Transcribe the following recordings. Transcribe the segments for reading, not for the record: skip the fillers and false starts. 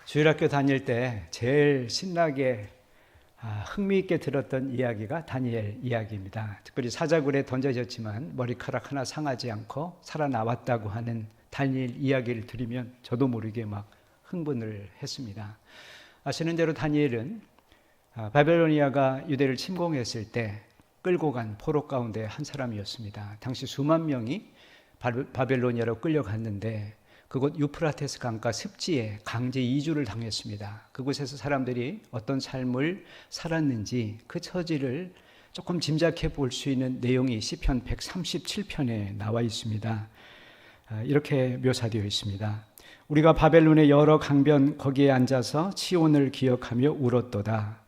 주일학교 다닐 때 제일 신나게 흥미있게 들었던 이야기가 다니엘 이야기입니다. 특별히 사자굴에 던져졌지만 머리카락 하나 상하지 않고 살아나왔다고 하는 다니엘 이야기를 들으면 저도 모르게 막 흥분을 했습니다. 아시는 대로 다니엘은 바벨로니아가 유대를 침공했을 때 끌고 간 포로 가운데 한 사람이었습니다. 당시 수만 명이 바벨로니아로 끌려갔는데 그곳 유프라테스 강가 습지에 강제 이주를 당했습니다. 그곳에서 사람들이 어떤 삶을 살았는지 그 처지를 조금 짐작해 볼 수 있는 내용이 시편 137편에 나와 있습니다. 이렇게 묘사되어 있습니다. 우리가 바벨론의 여러 강변 거기에 앉아서 치온을 기억하며 울었도다.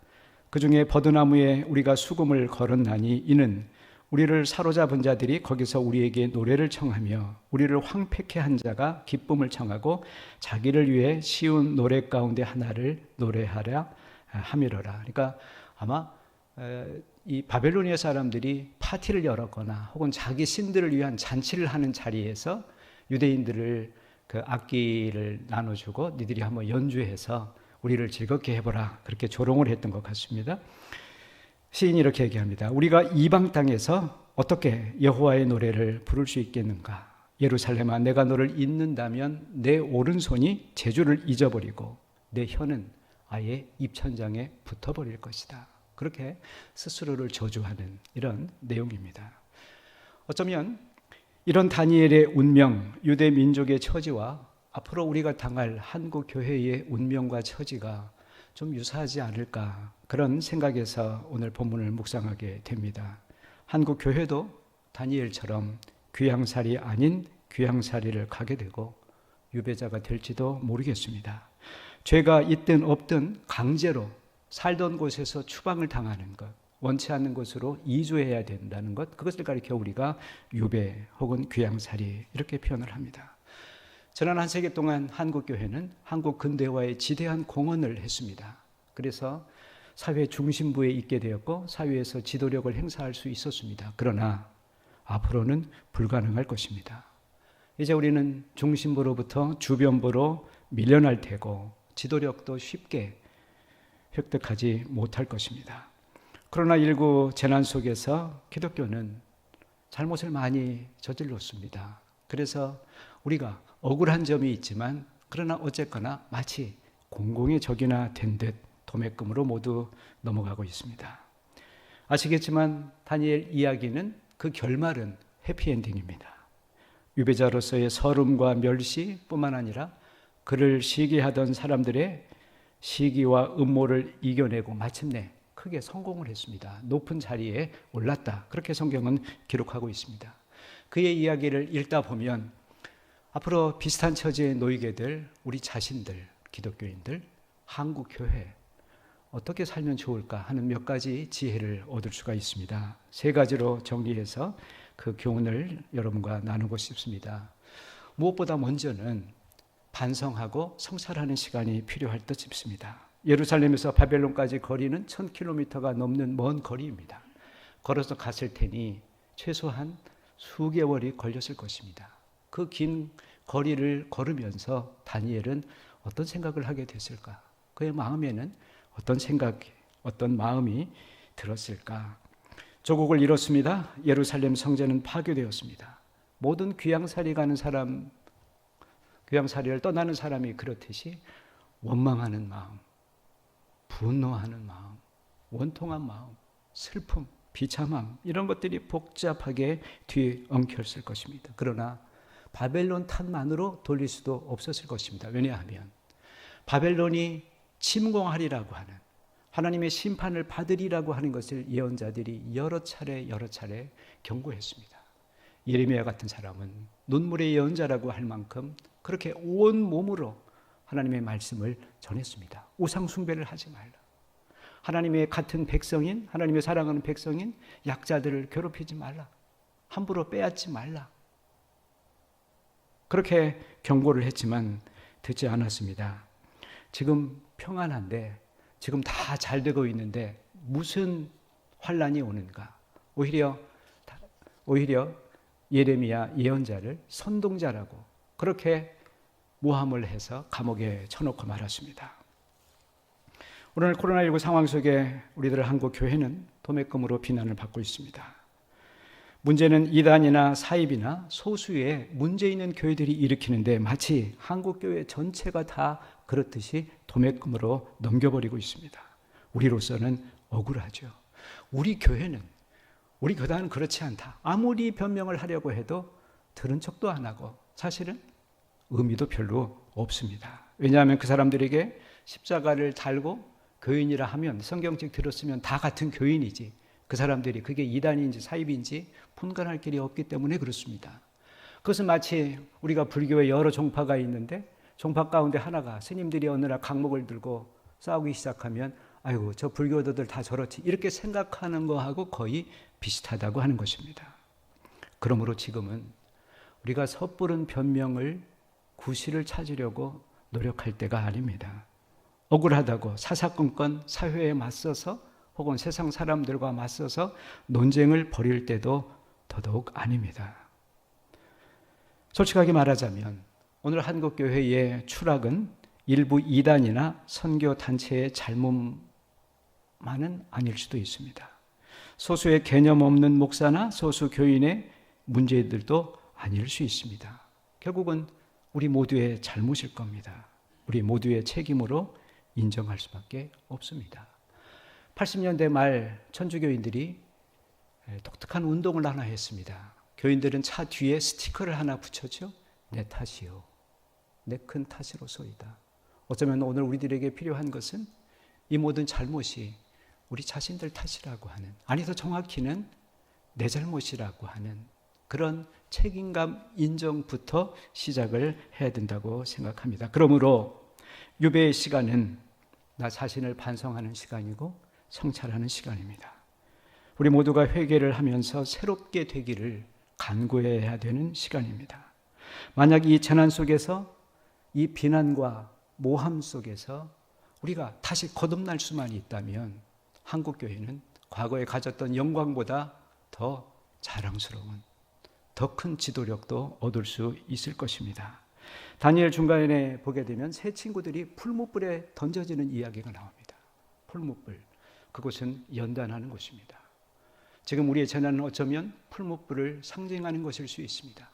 그 중에 버드나무에 우리가 수금을 걸었나니 이는 우리를 사로잡은 자들이 거기서 우리에게 노래를 청하며 우리를 황폐케 한 자가 기쁨을 청하고 자기를 위해 쉬운 노래 가운데 하나를 노래하라 함이로라. 그러니까 아마 이 바벨로니아 사람들이 파티를 열었거나 혹은 자기 신들을 위한 잔치를 하는 자리에서 유대인들을 그 악기를 나눠주고 니들이 한번 연주해서 우리를 즐겁게 해보라, 그렇게 조롱을 했던 것 같습니다. 시인이 이렇게 얘기합니다. 우리가 이방 땅에서 어떻게 여호와의 노래를 부를 수 있겠는가? 예루살렘아, 내가 너를 잊는다면 내 오른손이 제주를 잊어버리고 내 혀는 아예 입천장에 붙어버릴 것이다. 그렇게 스스로를 저주하는 이런 내용입니다. 어쩌면 이런 다니엘의 운명, 유대 민족의 처지와 앞으로 우리가 당할 한국 교회의 운명과 처지가 좀 유사하지 않을까, 그런 생각에서 오늘 본문을 묵상하게 됩니다. 한국 교회도 다니엘처럼 귀향살이 아닌 귀향살이를 가게 되고 유배자가 될지도 모르겠습니다. 죄가 있든 없든 강제로 살던 곳에서 추방을 당하는 것, 원치 않는 곳으로 이주해야 된다는 것, 그것을 가리켜 우리가 유배 혹은 귀향살이 이렇게 표현을 합니다. 지난 한 세기 동안 한국교회는 한국 근대화에 지대한 공헌을 했습니다. 그래서 사회 중심부에 있게 되었고 사회에서 지도력을 행사할 수 있었습니다. 그러나 앞으로는 불가능할 것입니다. 이제 우리는 중심부로부터 주변부로 밀려날 테고 지도력도 쉽게 획득하지 못할 것입니다. 코로나19 재난 속에서 기독교는 잘못을 많이 저질렀습니다. 그래서 우리가 억울한 점이 있지만 그러나 어쨌거나 마치 공공의 적이나 된 듯 도매금으로 모두 넘어가고 있습니다. 아시겠지만 다니엘 이야기는 그 결말은 해피엔딩입니다. 유배자로서의 서름과 멸시뿐만 아니라 그를 시기하던 사람들의 시기와 음모를 이겨내고 마침내 크게 성공을 했습니다. 높은 자리에 올랐다, 그렇게 성경은 기록하고 있습니다. 그의 이야기를 읽다 보면 앞으로 비슷한 처지에 놓이게 될 우리 자신들, 기독교인들, 한국교회 어떻게 살면 좋을까 하는 몇 가지 지혜를 얻을 수가 있습니다. 세 가지로 정리해서 그 교훈을 여러분과 나누고 싶습니다. 무엇보다 먼저는 반성하고 성찰하는 시간이 필요할 듯 싶습니다. 예루살렘에서 바벨론까지 거리는 1000km가 넘는 먼 거리입니다. 걸어서 갔을 테니 최소한 수개월이 걸렸을 것입니다. 그 긴 거리를 걸으면서 다니엘은 어떤 생각을 하게 됐을까? 그의 마음에는 어떤 생각, 어떤 마음이 들었을까? 조국을 잃었습니다. 예루살렘 성전은 파괴되었습니다. 모든 귀향살이 가는 사람, 귀향살이를 떠나는 사람이 그렇듯이 원망하는 마음, 분노하는 마음, 원통한 마음, 슬픔, 비참함, 이런 것들이 복잡하게 뒤엉켰을 것입니다. 그러나 바벨론 탓만으로 돌릴 수도 없었을 것입니다. 왜냐하면 바벨론이 침공하리라고 하는, 하나님의 심판을 받으리라고 하는 것을 예언자들이 여러 차례 경고했습니다. 예레미야 같은 사람은 눈물의 예언자라고 할 만큼 그렇게 온 몸으로 하나님의 말씀을 전했습니다. 우상 숭배를 하지 말라. 하나님의 같은 백성인, 하나님의 사랑하는 백성인 약자들을 괴롭히지 말라. 함부로 빼앗지 말라. 그렇게 경고를 했지만 듣지 않았습니다. 지금 평안한데, 지금 다 잘 되고 있는데 무슨 환란이 오는가? 오히려 예레미야 예언자를 선동자라고 그렇게 모함을 해서 감옥에 쳐놓고 말았습니다. 오늘 코로나19 상황 속에 우리들 한국 교회는 도매금으로 비난을 받고 있습니다. 문제는 이단이나 사입이나 소수의 문제 있는 교회들이 일으키는데 마치 한국 교회 전체가 다 그렇듯이 도매금으로 넘겨버리고 있습니다. 우리로서는 억울하죠. 우리 교회는, 우리 교단은 그렇지 않다. 아무리 변명을 하려고 해도 들은 척도 안 하고 사실은 의미도 별로 없습니다. 왜냐하면 그 사람들에게 십자가를 달고 교인이라 하면 성경책 들었으면 다 같은 교인이지, 그 사람들이 그게 이단인지 사입인지 분간할 길이 없기 때문에 그렇습니다. 그것은 마치 우리가 불교에 여러 종파가 있는데 종파 가운데 하나가 스님들이 어느 날 강목을 들고 싸우기 시작하면 아이고 저 불교도들 다 저렇지 이렇게 생각하는 거하고 거의 비슷하다고 하는 것입니다. 그러므로 지금은 우리가 섣부른 변명을 구실을 찾으려고 노력할 때가 아닙니다. 억울하다고 사사건건 사회에 맞서서 혹은 세상 사람들과 맞서서 논쟁을 벌일 때도 더더욱 아닙니다. 솔직하게 말하자면 오늘 한국교회의 추락은 일부 이단이나 선교단체의 잘못만은 아닐 수도 있습니다. 소수의 개념 없는 목사나 소수 교인의 문제들도 아닐 수 있습니다. 결국은 우리 모두의 잘못일 겁니다. 우리 모두의 책임으로 인정할 수밖에 없습니다. 80년대 말 천주교인들이 독특한 운동을 하나 했습니다. 교인들은 차 뒤에 스티커를 하나 붙였죠. 내 탓이요. 내 큰 탓으로소이다. 어쩌면 오늘 우리들에게 필요한 것은 이 모든 잘못이 우리 자신들 탓이라고 하는, 아니 더 정확히는 내 잘못이라고 하는 그런 책임감 인정부터 시작을 해야 된다고 생각합니다. 그러므로 유배의 시간은 나 자신을 반성하는 시간이고 성찰하는 시간입니다. 우리 모두가 회개를 하면서 새롭게 되기를 간구해야 되는 시간입니다. 만약 이 재난 속에서 이 비난과 모함 속에서 우리가 다시 거듭날 수만 있다면 한국교회는 과거에 가졌던 영광보다 더 자랑스러운 더 큰 지도력도 얻을 수 있을 것입니다. 다니엘 중간에 보게 되면 세 친구들이 풀무불에 던져지는 이야기가 나옵니다. 풀무불, 그곳은 연단하는 곳입니다. 지금 우리의 재난은 어쩌면 풀무불을 상징하는 것일 수 있습니다.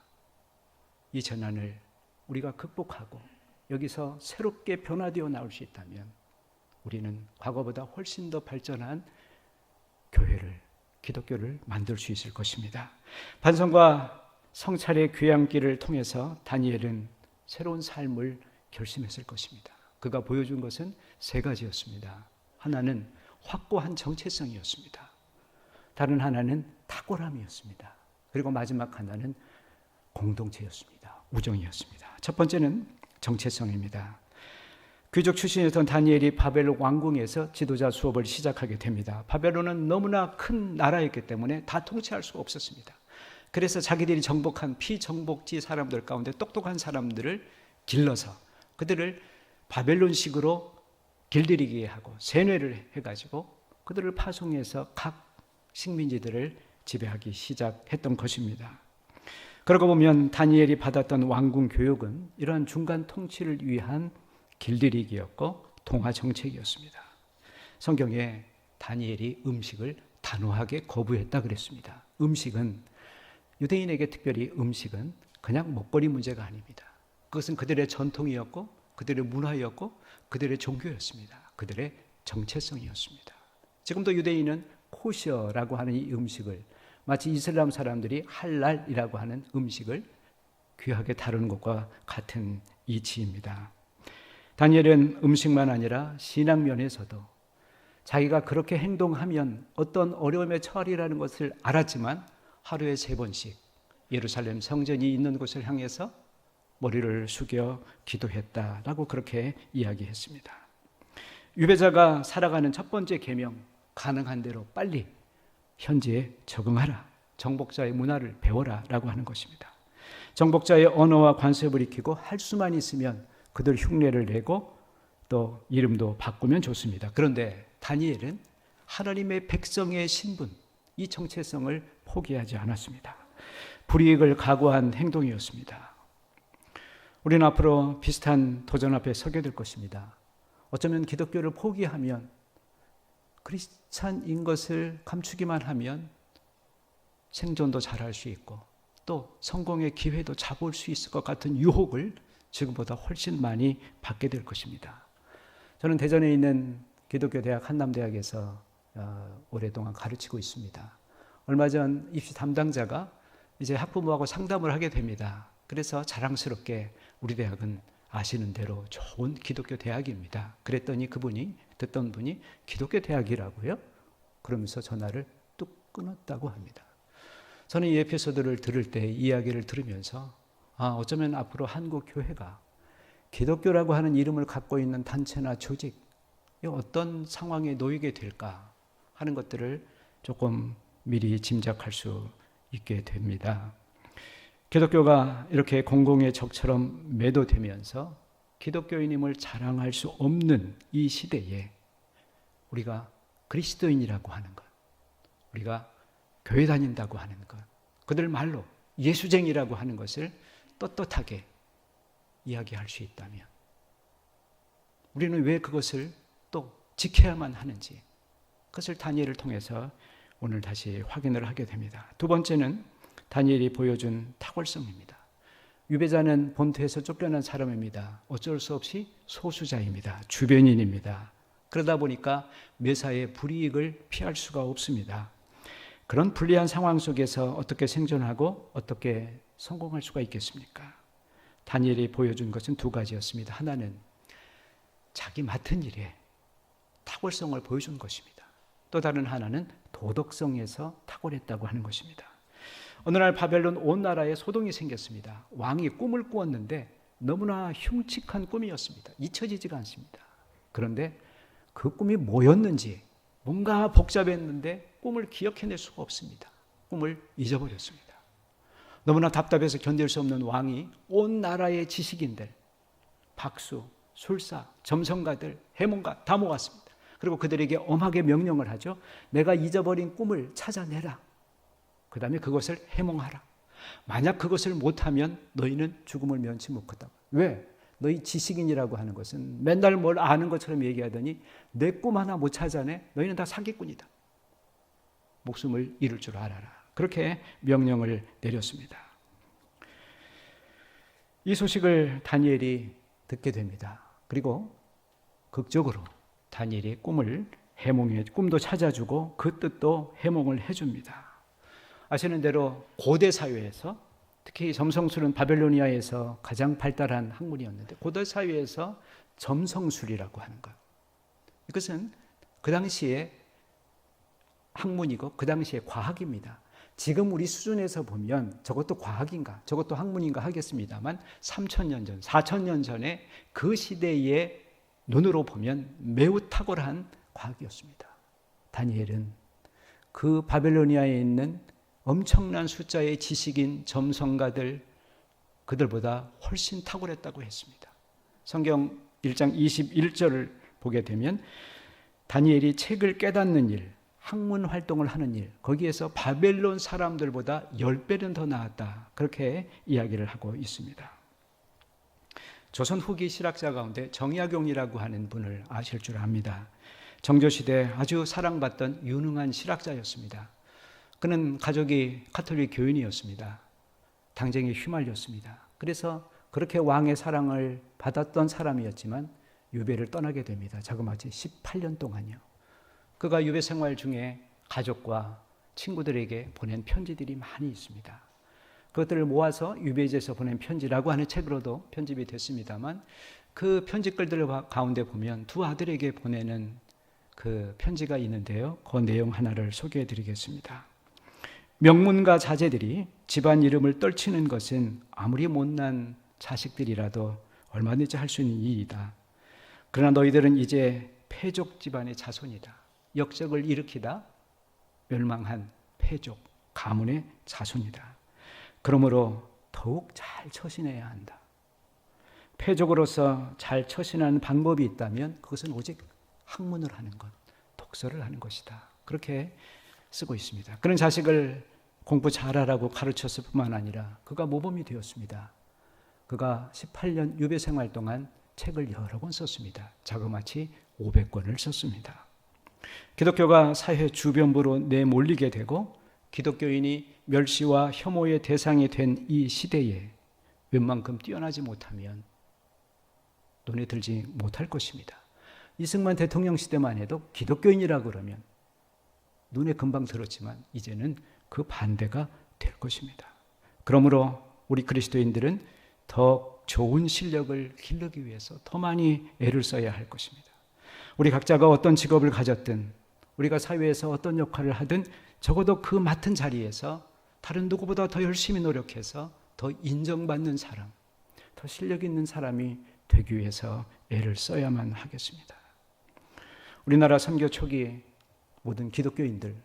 이 재난을 우리가 극복하고 여기서 새롭게 변화되어 나올 수 있다면 우리는 과거보다 훨씬 더 발전한 교회를, 기독교를 만들 수 있을 것입니다. 반성과 성찰의 귀향길을 통해서 다니엘은 새로운 삶을 결심했을 것입니다. 그가 보여준 것은 세 가지였습니다. 하나는 확고한 정체성이었습니다. 다른 하나는 탁월함이었습니다. 그리고 마지막 하나는 공동체였습니다. 우정이었습니다. 첫 번째는 정체성입니다. 귀족 출신이었던 다니엘이 바벨론 왕궁에서 지도자 수업을 시작하게 됩니다. 바벨론은 너무나 큰 나라였기 때문에 다 통치할 수가 없었습니다. 그래서 자기들이 정복한 피정복지 사람들 가운데 똑똑한 사람들을 길러서 그들을 바벨론식으로 길들이게 하고 세뇌를 해가지고 그들을 파송해서 각 식민지들을 지배하기 시작했던 것입니다. 그러고 보면 다니엘이 받았던 왕궁 교육은 이러한 중간 통치를 위한 길들이기였고 동화 정책이었습니다. 성경에 다니엘이 음식을 단호하게 거부했다 그랬습니다. 유대인에게 특별히 음식은 그냥 먹거리 문제가 아닙니다. 그것은 그들의 전통이었고 그들의 문화였고 그들의 종교였습니다. 그들의 정체성이었습니다. 지금도 유대인은 코셔라고 하는 이 음식을 마치 이슬람 사람들이 할랄이라고 하는 음식을 귀하게 다루는 것과 같은 이치입니다. 다니엘은 음식만 아니라 신앙 면에서도 자기가 그렇게 행동하면 어떤 어려움에 처하리라는 것을 알았지만 하루에 3번씩 예루살렘 성전이 있는 곳을 향해서 머리를 숙여 기도했다라고 그렇게 이야기했습니다. 유배자가 살아가는 첫 번째 계명, 가능한 대로 빨리 현지에 적응하라. 정복자의 문화를 배워라 라고 하는 것입니다. 정복자의 언어와 관습을 익히고 할 수만 있으면 그들 흉내를 내고 또 이름도 바꾸면 좋습니다. 그런데 다니엘은 하나님의 백성의 신분, 이 정체성을 포기하지 않았습니다. 불이익을 각오한 행동이었습니다. 우리는 앞으로 비슷한 도전 앞에 서게 될 것입니다. 어쩌면 기독교를 포기하면, 크리스찬인 것을 감추기만 하면 생존도 잘할 수 있고 또 성공의 기회도 잡을 수 있을 것 같은 유혹을 지금보다 훨씬 많이 받게 될 것입니다. 저는 대전에 있는 기독교 대학 한남대학에서 오랫동안 가르치고 있습니다. 얼마 전 입시 담당자가 이제 학부모하고 상담을 하게 됩니다. 그래서 자랑스럽게 우리 대학은 아시는 대로 좋은 기독교 대학입니다. 그랬더니 그분이 듣던 분이 기독교 대학이라고요? 그러면서 전화를 뚝 끊었다고 합니다. 저는 이 에피소드를 들을 때 이야기를 들으면서 어쩌면 앞으로 한국 교회가 기독교라고 하는 이름을 갖고 있는 단체나 조직, 어떤 상황에 놓이게 될까 하는 것들을 조금 미리 짐작할 수 있게 됩니다. 기독교가 이렇게 공공의 적처럼 매도되면서 기독교인임을 자랑할 수 없는 이 시대에 우리가 그리스도인이라고 하는 것, 우리가 교회 다닌다고 하는 것, 그들 말로 예수쟁이라고 하는 것을 떳떳하게 이야기할 수 있다면 우리는 왜 그것을 또 지켜야만 하는지, 그것을 다니엘을 통해서 오늘 다시 확인을 하게 됩니다. 두 번째는 다니엘이 보여준 탁월성입니다. 유배자는 본토에서 쫓겨난 사람입니다. 어쩔 수 없이 소수자입니다. 주변인입니다. 그러다 보니까 매사에 불이익을 피할 수가 없습니다. 그런 불리한 상황 속에서 어떻게 생존하고 어떻게 성공할 수가 있겠습니까? 다니엘이 보여준 것은 두 가지였습니다. 하나는 자기 맡은 일에 탁월성을 보여준 것입니다. 또 다른 하나는 도덕성에서 탁월했다고 하는 것입니다. 어느 날 바벨론 온 나라에 소동이 생겼습니다. 왕이 꿈을 꾸었는데 너무나 흉측한 꿈이었습니다. 잊혀지지가 않습니다. 그런데 그 꿈이 뭐였는지 뭔가 복잡했는데 꿈을 기억해낼 수가 없습니다. 꿈을 잊어버렸습니다. 너무나 답답해서 견딜 수 없는 왕이 온 나라의 지식인들, 박수, 술사, 점성가들, 해몽가 다 모았습니다. 그리고 그들에게 엄하게 명령을 하죠. 내가 잊어버린 꿈을 찾아내라. 그 다음에 그것을 해몽하라. 만약 그것을 못하면 너희는 죽음을 면치 못하다. 왜? 너희 지식인이라고 하는 것은 맨날 뭘 아는 것처럼 얘기하더니 내 꿈 하나 못 찾아내? 너희는 다 사기꾼이다. 목숨을 잃을 줄 알아라. 그렇게 명령을 내렸습니다. 이 소식을 다니엘이 듣게 됩니다. 그리고 극적으로 다니엘이 꿈도 찾아주고 그 뜻도 해몽을 해줍니다. 아시는 대로 고대 사회에서 특히 점성술은 바벨로니아에서 가장 발달한 학문이었는데 고대 사회에서 점성술이라고 하는 것, 이것은 그 당시에 학문이고 그 당시에 과학입니다. 지금 우리 수준에서 보면 저것도 과학인가 저것도 학문인가 하겠습니다만 3,000년 전, 4,000년 전에 그 시대의 눈으로 보면 매우 탁월한 과학이었습니다. 다니엘은 그 바벨로니아에 있는 엄청난 숫자의 지식인 점성가들, 그들보다 훨씬 탁월했다고 했습니다. 성경 1장 21절을 보게 되면 다니엘이 책을 깨닫는 일, 학문 활동을 하는 일, 거기에서 바벨론 사람들보다 10배는 더 나았다. 그렇게 이야기를 하고 있습니다. 조선 후기 실학자 가운데 정약용이라고 하는 분을 아실 줄 압니다. 정조시대 아주 사랑받던 유능한 실학자였습니다. 그는 가족이 가톨릭 교인이었습니다. 당쟁에 휘말렸습니다. 그래서 그렇게 왕의 사랑을 받았던 사람이었지만 유배를 떠나게 됩니다. 자그마치 18년 동안요. 그가 유배 생활 중에 가족과 친구들에게 보낸 편지들이 많이 있습니다. 그것들을 모아서 유배지에서 보낸 편지라고 하는 책으로도 편집이 됐습니다만 그 편지글들 가운데 보면 두 아들에게 보내는 그 편지가 있는데요. 그 내용 하나를 소개해 드리겠습니다. 명문가 자제들이 집안 이름을 떨치는 것은 아무리 못난 자식들이라도 얼마든지 할 수 있는 일이다. 그러나 너희들은 이제 패족 집안의 자손이다. 역적을 일으키다 멸망한 패족, 가문의 자손이다. 그러므로 더욱 잘 처신해야 한다. 패족으로서 잘 처신하는 방법이 있다면 그것은 오직 학문을 하는 것, 독서를 하는 것이다. 그렇게 쓰고 있습니다. 그런 자식을 공부 잘하라고 가르쳤을 뿐만 아니라 그가 모범이 되었습니다. 그가 18년 유배 생활 동안 책을 여러 권 썼습니다. 자그마치 500권을 썼습니다. 기독교가 사회 주변부로 내몰리게 되고 기독교인이 멸시와 혐오의 대상이 된 이 시대에 웬만큼 뛰어나지 못하면 눈에 들지 못할 것입니다. 이승만 대통령 시대만 해도 기독교인이라 그러면 눈에 금방 들었지만 이제는 그 반대가 될 것입니다. 그러므로 우리 그리스도인들은 더 좋은 실력을 기르기 위해서 더 많이 애를 써야 할 것입니다. 우리 각자가 어떤 직업을 가졌든 우리가 사회에서 어떤 역할을 하든 적어도 그 맡은 자리에서 다른 누구보다 더 열심히 노력해서 더 인정받는 사람, 더 실력 있는 사람이 되기 위해서 애를 써야만 하겠습니다. 우리나라 선교 초기 모든 기독교인들,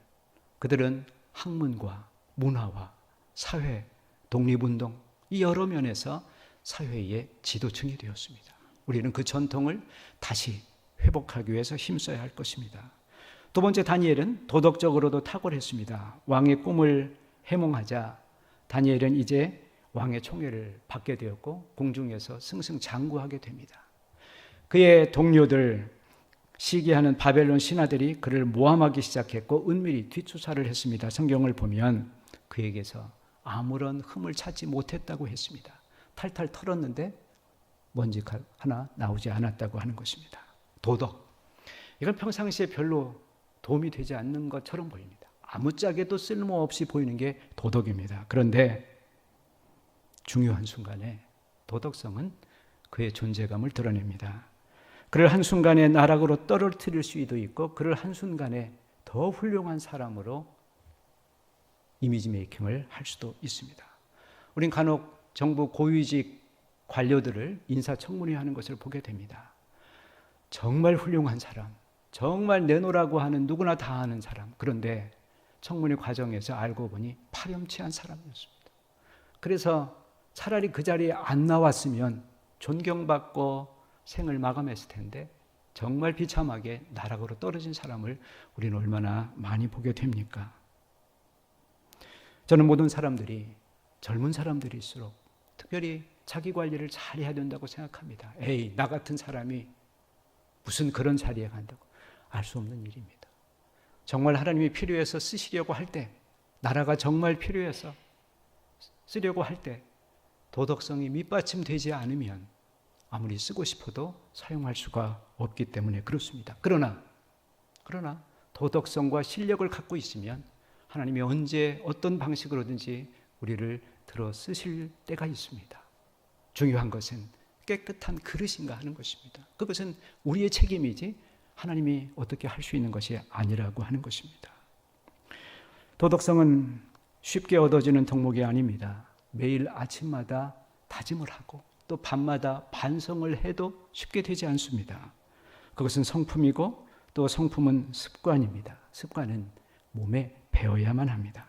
그들은 학문과 문화와 사회, 독립운동 이 여러 면에서 사회의 지도층이 되었습니다. 우리는 그 전통을 다시 회복하기 위해서 힘써야 할 것입니다. 두 번째, 다니엘은 도덕적으로도 탁월했습니다. 왕의 꿈을 해몽하자 다니엘은 이제 왕의 총애를 받게 되었고 궁중에서 승승장구하게 됩니다. 그의 동료들, 시기하는 바벨론 신하들이 그를 모함하기 시작했고 은밀히 뒷수사를 했습니다. 성경을 보면 그에게서 아무런 흠을 찾지 못했다고 했습니다. 탈탈 털었는데 먼지 하나 나오지 않았다고 하는 것입니다. 도덕, 이건 평상시에 별로 도움이 되지 않는 것처럼 보입니다. 아무짝에도 쓸모없이 보이는 게 도덕입니다. 그런데 중요한 순간에 도덕성은 그의 존재감을 드러냅니다. 그를 한순간에 나락으로 떨어뜨릴 수도 있고 그를 한순간에 더 훌륭한 사람으로 이미지 메이킹을 할 수도 있습니다. 우린 간혹 정부 고위직 관료들을 인사청문회 하는 것을 보게 됩니다. 정말 훌륭한 사람, 정말 내놓으라고 하는 누구나 다 아는 사람, 그런데 청문회 과정에서 알고 보니 파렴치한 사람이었습니다. 그래서 차라리 그 자리에 안 나왔으면 존경받고 생을 마감했을 텐데 정말 비참하게 나락으로 떨어진 사람을 우리는 얼마나 많이 보게 됩니까? 저는 모든 사람들이, 젊은 사람들일수록 특별히 자기 관리를 잘 해야 된다고 생각합니다. 에이, 나 같은 사람이 무슨 그런 자리에 간다고. 알 수 없는 일입니다. 정말 하나님이 필요해서 쓰시려고 할 때, 나라가 정말 필요해서 쓰려고 할 때 도덕성이 밑받침되지 않으면 아무리 쓰고 싶어도 사용할 수가 없기 때문에 그렇습니다. 그러나 도덕성과 실력을 갖고 있으면 하나님이 언제 어떤 방식으로든지 우리를 들어 쓰실 때가 있습니다. 중요한 것은 깨끗한 그릇인가 하는 것입니다. 그것은 우리의 책임이지 하나님이 어떻게 할 수 있는 것이 아니라고 하는 것입니다. 도덕성은 쉽게 얻어지는 덕목이 아닙니다. 매일 아침마다 다짐을 하고 또 밤마다 반성을 해도 쉽게 되지 않습니다. 그것은 성품이고 또 성품은 습관입니다. 습관은 몸에 배어야만 합니다.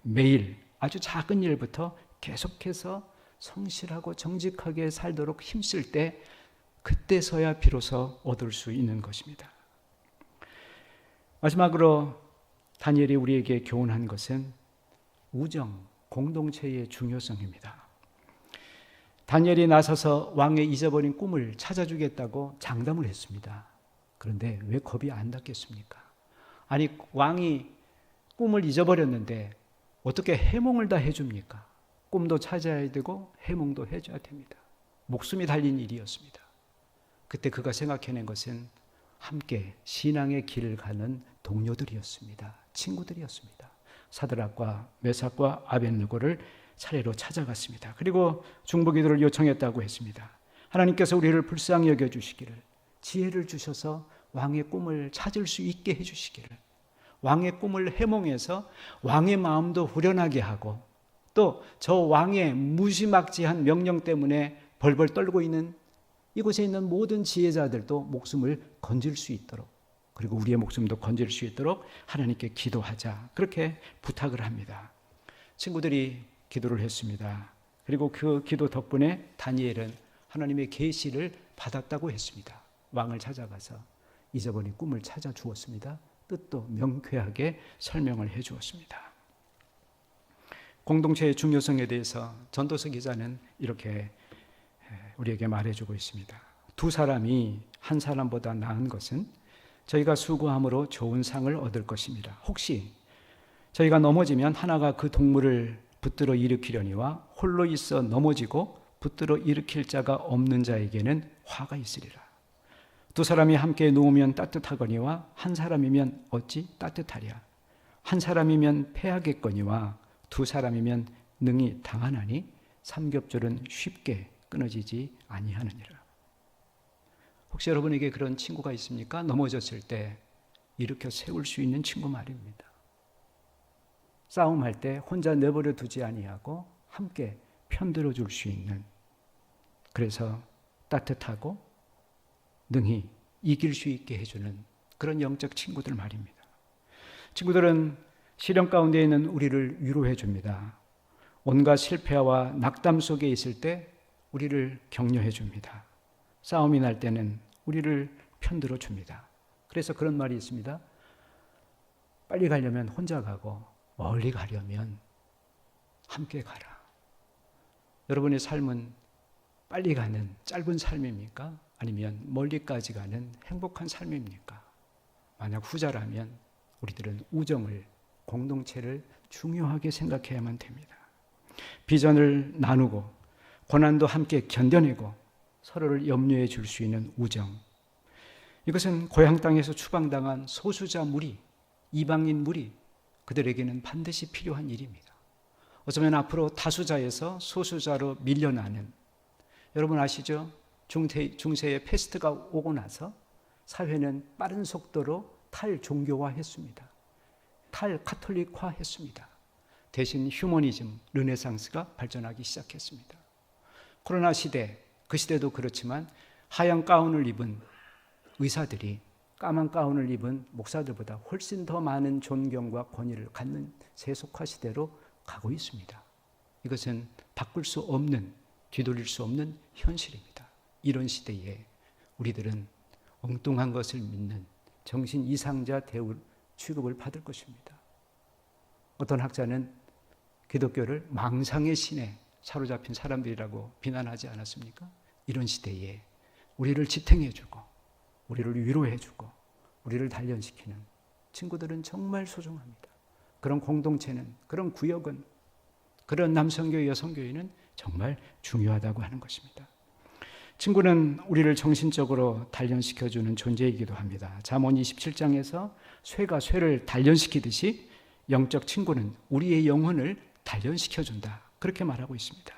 매일 아주 작은 일부터 계속해서 성실하고 정직하게 살도록 힘쓸 때 그때서야 비로소 얻을 수 있는 것입니다. 마지막으로 다니엘이 우리에게 교훈한 것은 우정, 공동체의 중요성입니다. 다니엘이 나서서 왕의 잊어버린 꿈을 찾아주겠다고 장담을 했습니다. 그런데 왜 겁이 안 났겠습니까? 아니, 왕이 꿈을 잊어버렸는데 어떻게 해몽을 다 해줍니까? 꿈도 찾아야 되고 해몽도 해줘야 됩니다. 목숨이 달린 일이었습니다. 그때 그가 생각해낸 것은 함께 신앙의 길을 가는 동료들이었습니다. 친구들이었습니다. 사드락과 메삭과 아벳느고를 차례로 찾아갔습니다. 그리고 중보기도를 요청했다고 했습니다. 하나님께서 우리를 불쌍히 여겨주시기를, 지혜를 주셔서 왕의 꿈을 찾을 수 있게 해주시기를, 왕의 꿈을 해몽해서 왕의 마음도 후련하게 하고 또 저 왕의 무지막지한 명령 때문에 벌벌 떨고 있는 이곳에 있는 모든 지혜자들도 목숨을 건질 수 있도록, 그리고 우리의 목숨도 건질 수 있도록 하나님께 기도하자, 그렇게 부탁을 합니다. 친구들이 기도를 했습니다. 그리고 그 기도 덕분에 다니엘은 하나님의 계시를 받았다고 했습니다. 왕을 찾아가서 잊어버린 꿈을 찾아 주었습니다. 뜻도 명쾌하게 설명을 해 주었습니다. 공동체의 중요성에 대해서 전도서 기자는 이렇게 우리에게 말해주고 있습니다. 두 사람이 한 사람보다 나은 것은 저희가 수고함으로 좋은 상을 얻을 것입니다. 혹시 저희가 넘어지면 하나가 그 동물을 붙들어 일으키려니와 홀로 있어 넘어지고 붙들어 일으킬 자가 없는 자에게는 화가 있으리라. 두 사람이 함께 누우면 따뜻하거니와 한 사람이면 어찌 따뜻하랴. 한 사람이면 패하겠거니와 두 사람이면 능히 당하나니 삼겹줄은 쉽게 끊어지지 아니하느니라. 혹시 여러분에게 그런 친구가 있습니까? 넘어졌을 때 일으켜 세울 수 있는 친구 말입니다. 싸움할 때 혼자 내버려 두지 아니하고 함께 편들어 줄 수 있는, 그래서 따뜻하고 능히 이길 수 있게 해주는 그런 영적 친구들 말입니다. 친구들은 시련 가운데 있는 우리를 위로해 줍니다. 온갖 실패와 낙담 속에 있을 때 우리를 격려해 줍니다. 싸움이 날 때는 우리를 편들어 줍니다. 그래서 그런 말이 있습니다. 빨리 가려면 혼자 가고 멀리 가려면 함께 가라. 여러분의 삶은 빨리 가는 짧은 삶입니까? 아니면 멀리까지 가는 행복한 삶입니까? 만약 후자라면 우리들은 우정을, 공동체를 중요하게 생각해야만 됩니다. 비전을 나누고 고난도 함께 견뎌내고 서로를 염려해 줄 수 있는 우정. 이것은 고향 땅에서 추방당한 소수자 무리, 이방인 무리, 그들에게는 반드시 필요한 일입니다. 어쩌면 앞으로 다수자에서 소수자로 밀려나는, 여러분 아시죠? 중세의 패스트가 오고 나서 사회는 빠른 속도로 탈종교화했습니다. 탈카톨릭화했습니다. 대신 휴머니즘, 르네상스가 발전하기 시작했습니다. 코로나 시대, 그 시대도 그렇지만 하얀 가운을 입은 의사들이 까만 가운을 입은 목사들보다 훨씬 더 많은 존경과 권위를 갖는 세속화 시대로 가고 있습니다. 이것은 바꿀 수 없는, 뒤돌릴 수 없는 현실입니다. 이런 시대에 우리들은 엉뚱한 것을 믿는 정신 이상자 대우 취급을 받을 것입니다. 어떤 학자는 기독교를 망상의 신에 사로잡힌 사람들이라고 비난하지 않았습니까? 이런 시대에 우리를 지탱해주고 우리를 위로해주고 우리를 단련시키는 친구들은 정말 소중합니다. 그런 공동체는, 그런 구역은, 그런 남성교회, 여성교회는 정말 중요하다고 하는 것입니다. 친구는 우리를 정신적으로 단련시켜주는 존재이기도 합니다. 잠언 27장에서 쇠가 쇠를 단련시키듯이 영적 친구는 우리의 영혼을 단련시켜준다, 그렇게 말하고 있습니다.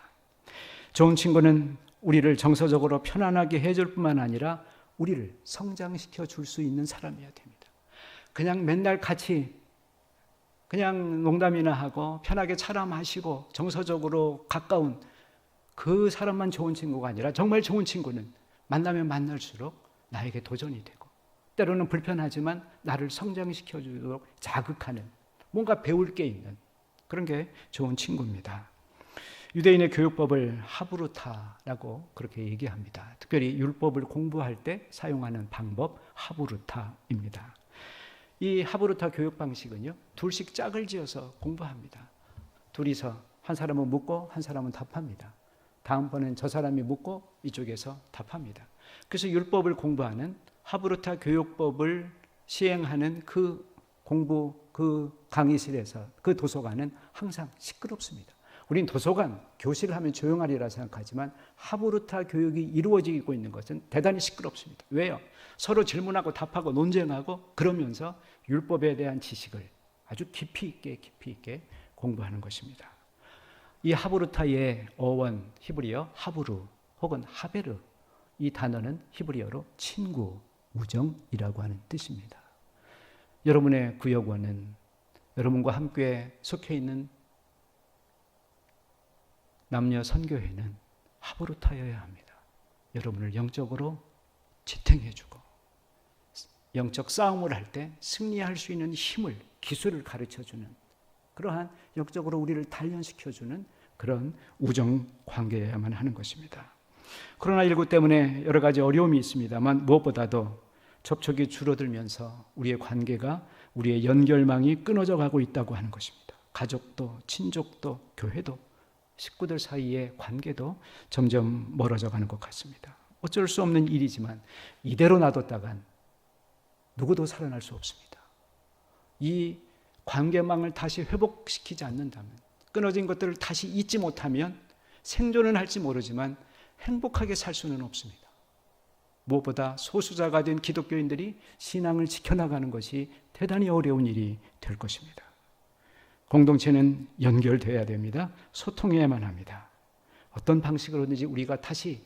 좋은 친구는 우리를 정서적으로 편안하게 해줄 뿐만 아니라 우리를 성장시켜 줄 수 있는 사람이어야 됩니다. 그냥 맨날 같이 그냥 농담이나 하고 편하게 차나 마시고 정서적으로 가까운 그 사람만 좋은 친구가 아니라 정말 좋은 친구는 만나면 만날수록 나에게 도전이 되고 때로는 불편하지만 나를 성장시켜 주도록 자극하는, 뭔가 배울 게 있는 그런 게 좋은 친구입니다. 유대인의 교육법을 하브루타라고 그렇게 얘기합니다. 특별히 율법을 공부할 때 사용하는 방법, 하브루타입니다. 이 하브루타 교육 방식은요, 둘씩 짝을 지어서 공부합니다. 둘이서 한 사람은 묻고 한 사람은 답합니다. 다음번엔 저 사람이 묻고 이쪽에서 답합니다. 그래서 율법을 공부하는 하브루타 교육법을 시행하는 그 공부, 그 강의실에서, 그 도서관은 항상 시끄럽습니다. 우린 도서관, 교실을 하면 조용하리라 생각하지만 하브루타 교육이 이루어지고 있는 것은 대단히 시끄럽습니다. 왜요? 서로 질문하고 답하고 논쟁하고 그러면서 율법에 대한 지식을 아주 깊이 있게 공부하는 것입니다. 이 하브루타의 어원 히브리어 하브루 혹은 하베르, 이 단어는 히브리어로 친구, 우정이라고 하는 뜻입니다. 여러분의 구역원은, 여러분과 함께 속해 있는 남녀 선교회는 하브루타여야 합니다. 여러분을 영적으로 지탱해주고 영적 싸움을 할 때 승리할 수 있는 힘을, 기술을 가르쳐주는 그러한 영적으로 우리를 단련시켜주는 그런 우정 관계여야만 하는 것입니다. 코로나19 때문에 여러 가지 어려움이 있습니다만 무엇보다도 접촉이 줄어들면서 우리의 관계가, 우리의 연결망이 끊어져 가고 있다고 하는 것입니다. 가족도, 친족도, 교회도 식구들 사이의 관계도 점점 멀어져 가는 것 같습니다. 어쩔 수 없는 일이지만 이대로 놔뒀다간 누구도 살아날 수 없습니다. 이 관계망을 다시 회복시키지 않는다면, 끊어진 것들을 다시 잊지 못하면 생존은 할지 모르지만 행복하게 살 수는 없습니다. 무엇보다 소수자가 된 기독교인들이 신앙을 지켜나가는 것이 대단히 어려운 일이 될 것입니다. 공동체는 연결돼야 됩니다. 소통해야만 합니다. 어떤 방식으로든지 우리가 다시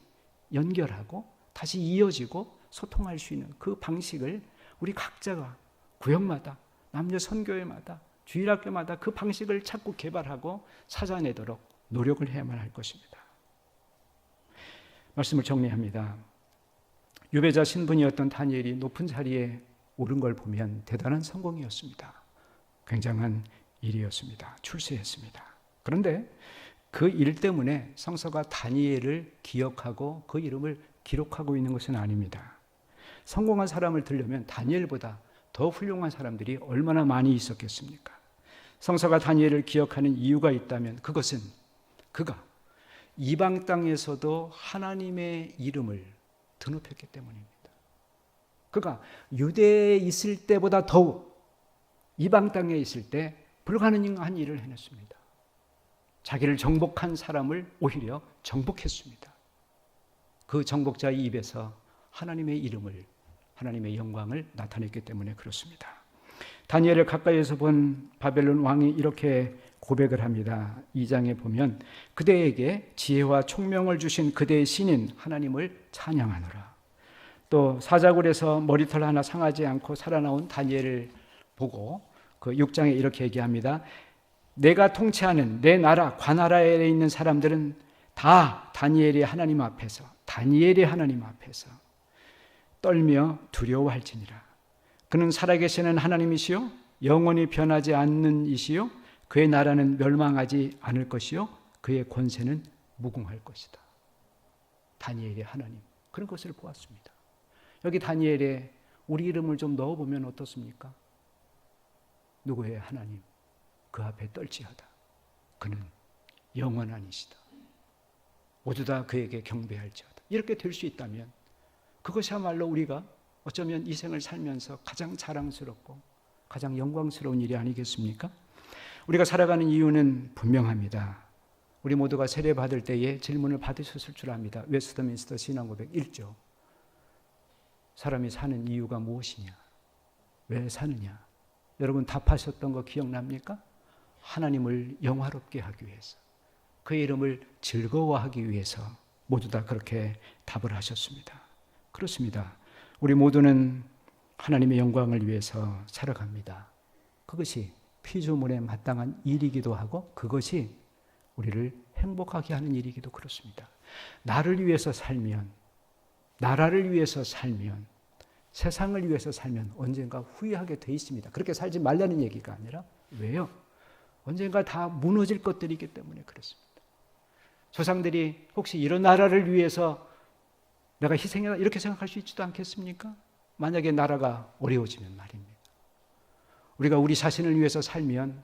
연결하고 다시 이어지고 소통할 수 있는 그 방식을 우리 각자가 구역마다, 남녀 선교회마다, 주일학교마다 그 방식을 찾고 개발하고 찾아내도록 노력을 해야만 할 것입니다. 말씀을 정리합니다. 유배자 신분이었던 다니엘이 높은 자리에 오른 걸 보면 대단한 성공이었습니다. 굉장한 일이었습니다. 출세했습니다. 그런데 그 일 때문에 성서가 다니엘을 기억하고 그 이름을 기록하고 있는 것은 아닙니다. 성공한 사람을 들려면 다니엘보다 더 훌륭한 사람들이 얼마나 많이 있었겠습니까? 성서가 다니엘을 기억하는 이유가 있다면 그것은 그가 이방 땅에서도 하나님의 이름을 드높였기 때문입니다. 그가 유대에 있을 때보다 더욱 이방 땅에 있을 때 불가능한 일을 해냈습니다. 자기를 정복한 사람을 오히려 정복했습니다. 그 정복자의 입에서 하나님의 이름을, 하나님의 영광을 나타냈기 때문에 그렇습니다. 다니엘을 가까이에서 본 바벨론 왕이 이렇게 고백을 합니다. 2장에 보면 그대에게 지혜와 총명을 주신 그대의 신인 하나님을 찬양하노라. 또 사자굴에서 머리털 하나 상하지 않고 살아나온 다니엘을 보고 그 6장에 이렇게 얘기합니다. 내가 통치하는 내 나라 관나라에 있는 사람들은 다 다니엘의 하나님 앞에서 떨며 두려워할지니라. 그는 살아계시는 하나님이시요 영원히 변하지 않는 이시요 그의 나라는 멸망하지 않을 것이요 그의 권세는 무궁할 것이다. 다니엘의 하나님, 그런 것을 보았습니다. 여기 다니엘에 우리 이름을 좀 넣어보면 어떻습니까? 누구의 하나님? 그 앞에 떨지어다. 그는 영원한 이시다. 모두 다 그에게 경배할지어다. 이렇게 될 수 있다면 그것이야말로 우리가 어쩌면 이 생을 살면서 가장 자랑스럽고 가장 영광스러운 일이 아니겠습니까? 우리가 살아가는 이유는 분명합니다. 우리 모두가 세례 받을 때에 질문을 받으셨을 줄 압니다. 웨스트민스터 신앙고백 1조. 사람이 사는 이유가 무엇이냐? 왜 사느냐? 여러분 답하셨던 거 기억납니까? 하나님을 영화롭게 하기 위해서, 그의 이름을 즐거워하기 위해서 모두 다 그렇게 답을 하셨습니다. 그렇습니다. 우리 모두는 하나님의 영광을 위해서 살아갑니다. 그것이 피조물에 마땅한 일이기도 하고 그것이 우리를 행복하게 하는 일이기도 그렇습니다. 나를 위해서 살면, 나라를 위해서 살면, 세상을 위해서 살면 언젠가 후회하게 돼 있습니다. 그렇게 살지 말라는 얘기가 아니라 왜요? 언젠가 다 무너질 것들이기 때문에 그렇습니다. 조상들이 혹시 이런 나라를 위해서 내가 희생해라 이렇게 생각할 수 있지도 않겠습니까? 만약에 나라가 어려워지면 말입니다. 우리가 우리 자신을 위해서 살면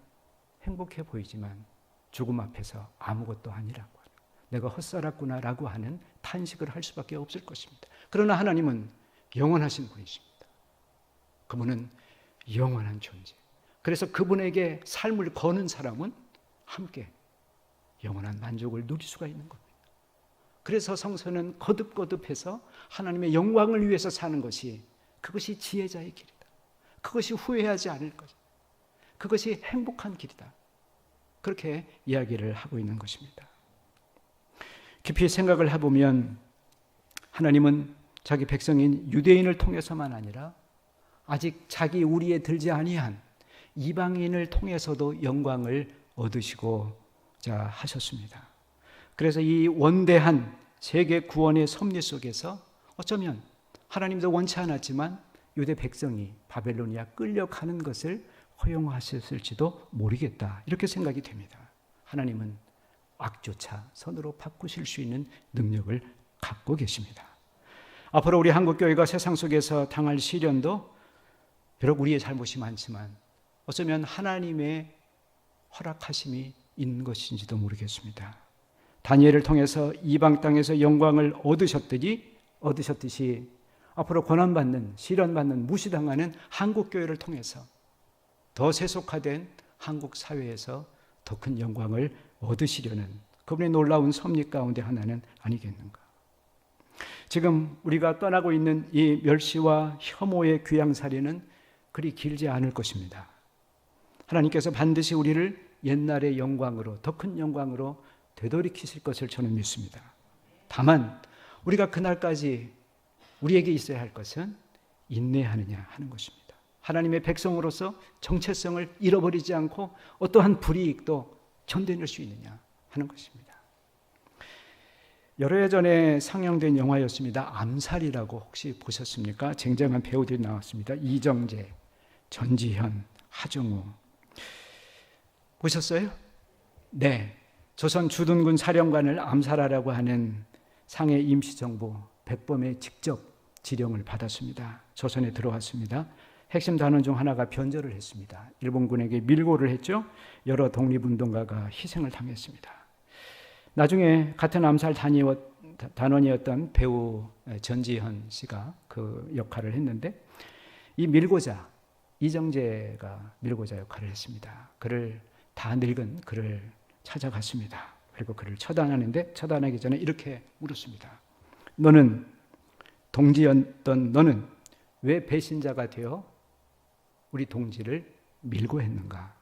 행복해 보이지만 죽음 앞에서 아무것도 아니라고 하는, 내가 헛살았구나라고 하는 탄식을 할 수밖에 없을 것입니다. 그러나 하나님은 영원하신 분이십니다. 그분은 영원한 존재. 그래서 그분에게 삶을 거는 사람은 함께 영원한 만족을 누릴 수가 있는 겁니다. 그래서 성서는 거듭거듭해서 하나님의 영광을 위해서 사는 것이, 그것이 지혜자의 길이다. 그것이 후회하지 않을 것이다. 그것이 행복한 길이다. 그렇게 이야기를 하고 있는 것입니다. 깊이 생각을 해보면 하나님은 자기 백성인 유대인을 통해서만 아니라 아직 자기 우리에 들지 아니한 이방인을 통해서도 영광을 얻으시고자 하셨습니다. 그래서 이 원대한 세계 구원의 섭리 속에서 어쩌면 하나님도 원치 않았지만 유대 백성이 바벨로니아 끌려가는 것을 허용하셨을지도 모르겠다, 이렇게 생각이 됩니다. 하나님은 악조차 선으로 바꾸실 수 있는 능력을 갖고 계십니다. 앞으로 우리 한국교회가 세상 속에서 당할 시련도 비록 우리의 잘못이 많지만 어쩌면 하나님의 허락하심이 있는 것인지도 모르겠습니다. 다니엘을 통해서 이방 땅에서 영광을 얻으셨듯이 앞으로 고난받는, 시련받는, 무시당하는 한국교회를 통해서 더 세속화된 한국 사회에서 더 큰 영광을 얻으시려는 그분의 놀라운 섭리 가운데 하나는 아니겠는가. 지금 우리가 떠나고 있는 이 멸시와 혐오의 귀양살이는 그리 길지 않을 것입니다. 하나님께서 반드시 우리를 옛날의 영광으로, 더 큰 영광으로 되돌이키실 것을 저는 믿습니다. 다만 우리가 그날까지 우리에게 있어야 할 것은 인내하느냐 하는 것입니다. 하나님의 백성으로서 정체성을 잃어버리지 않고 어떠한 불이익도 견뎌낼 수 있느냐 하는 것입니다. 여러 해 전에 상영된 영화였습니다. 암살이라고 혹시 보셨습니까? 쟁쟁한 배우들이 나왔습니다. 이정재, 전지현, 하정우. 보셨어요? 네. 조선 주둔군 사령관을 암살하라고 하는 상해 임시정부 백범의 직접 지령을 받았습니다. 조선에 들어왔습니다. 핵심 단원 중 하나가 변절을 했습니다. 일본군에게 밀고를 했죠. 여러 독립운동가가 희생을 당했습니다. 나중에 같은 암살 단원이었던 배우 전지현 씨가 그 역할을 했는데 이 밀고자, 이정재가 밀고자 역할을 했습니다. 그를 다 늙은 그를 찾아갔습니다. 그리고 그를 처단하는데 처단하기 전에 이렇게 물었습니다. 너는 동지였던 너는 왜 배신자가 되어 우리 동지를 밀고 했는가?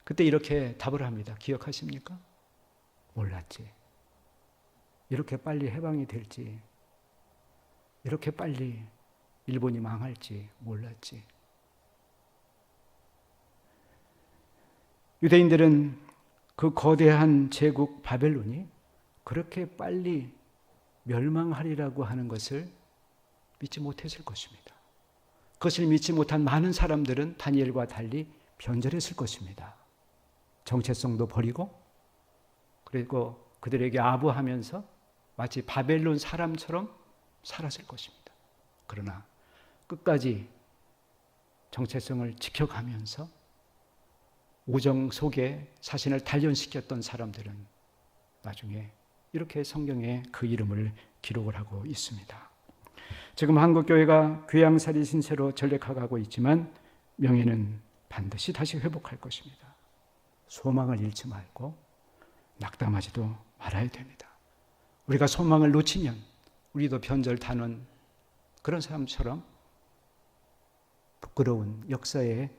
그때 이렇게 답을 합니다. 기억하십니까? 몰랐지. 이렇게 빨리 해방이 될지, 이렇게 빨리 일본이 망할지 몰랐지. 유대인들은 그 거대한 제국 바벨론이 그렇게 빨리 멸망하리라고 하는 것을 믿지 못했을 것입니다. 그것을 믿지 못한 많은 사람들은 다니엘과 달리 변절했을 것입니다. 정체성도 버리고 그리고 그들에게 아부하면서 마치 바벨론 사람처럼 살았을 것입니다. 그러나 끝까지 정체성을 지켜가면서 우정 속에 자신을 단련시켰던 사람들은 나중에 이렇게 성경에 그 이름을 기록을 하고 있습니다. 지금 한국교회가 귀양살이 신세로 전락하고 있지만 명예는 반드시 다시 회복할 것입니다. 소망을 잃지 말고 낙담하지도 말아야 됩니다. 우리가 소망을 놓치면 우리도 변절타는 그런 사람처럼 부끄러운 역사의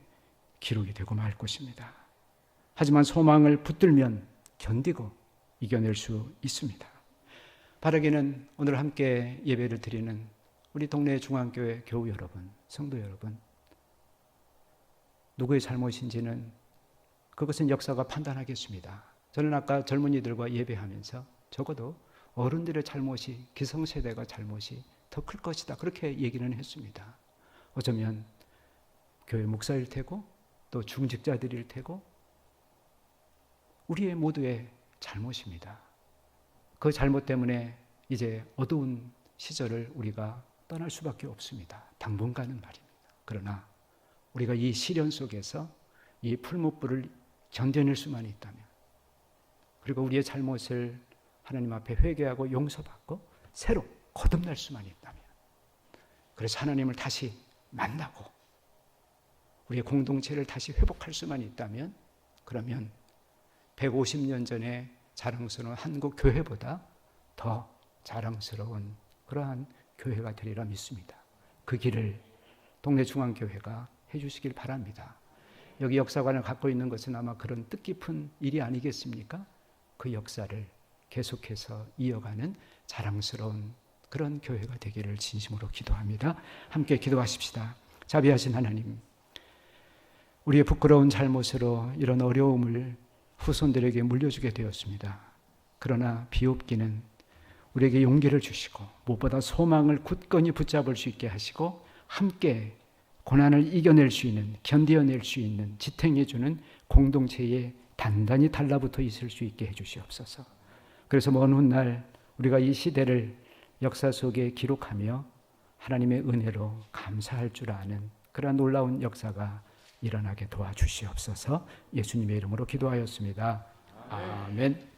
기록이 되고 말 것입니다. 하지만 소망을 붙들면 견디고 이겨낼 수 있습니다. 바라기는 오늘 함께 예배를 드리는 우리 동네 중앙교회 교우 여러분, 성도 여러분, 누구의 잘못인지는 그것은 역사가 판단하겠습니다. 저는 아까 젊은이들과 예배하면서 적어도 어른들의 잘못이, 기성세대가 잘못이 더 클 것이다, 그렇게 얘기는 했습니다. 어쩌면 교회 목사일 테고 또 중직자들일 테고 우리의 모두의 잘못입니다. 그 잘못 때문에 이제 어두운 시절을 우리가 떠날 수밖에 없습니다. 당분간은 말입니다. 그러나 우리가 이 시련 속에서 이 풀무불을 견뎌낼 수만 있다면, 그리고 우리의 잘못을 하나님 앞에 회개하고 용서받고 새로 거듭날 수만 있다면, 그래서 하나님을 다시 만나고 우리의 공동체를 다시 회복할 수만 있다면, 그러면 150년 전에 자랑스러운 한국 교회보다 더 자랑스러운 그러한 교회가 되리라 믿습니다. 그 길을 동네 중앙교회가 해주시길 바랍니다. 여기 역사관을 갖고 있는 것은 아마 그런 뜻깊은 일이 아니겠습니까? 그 역사를 계속해서 이어가는 자랑스러운 그런 교회가 되기를 진심으로 기도합니다. 함께 기도하십시다. 자비하신 하나님, 우리의 부끄러운 잘못으로 이런 어려움을 후손들에게 물려주게 되었습니다. 그러나 비옵기는 우리에게 용기를 주시고 무엇보다 소망을 굳건히 붙잡을 수 있게 하시고 함께 고난을 이겨낼 수 있는, 견뎌낼 수 있는, 지탱해주는 공동체에 단단히 달라붙어 있을 수 있게 해주시옵소서. 그래서 먼 훗날 우리가 이 시대를 역사 속에 기록하며 하나님의 은혜로 감사할 줄 아는 그러한 놀라운 역사가 일어나게 도와주시옵소서. 예수님의 이름으로 기도하였습니다. 아멘.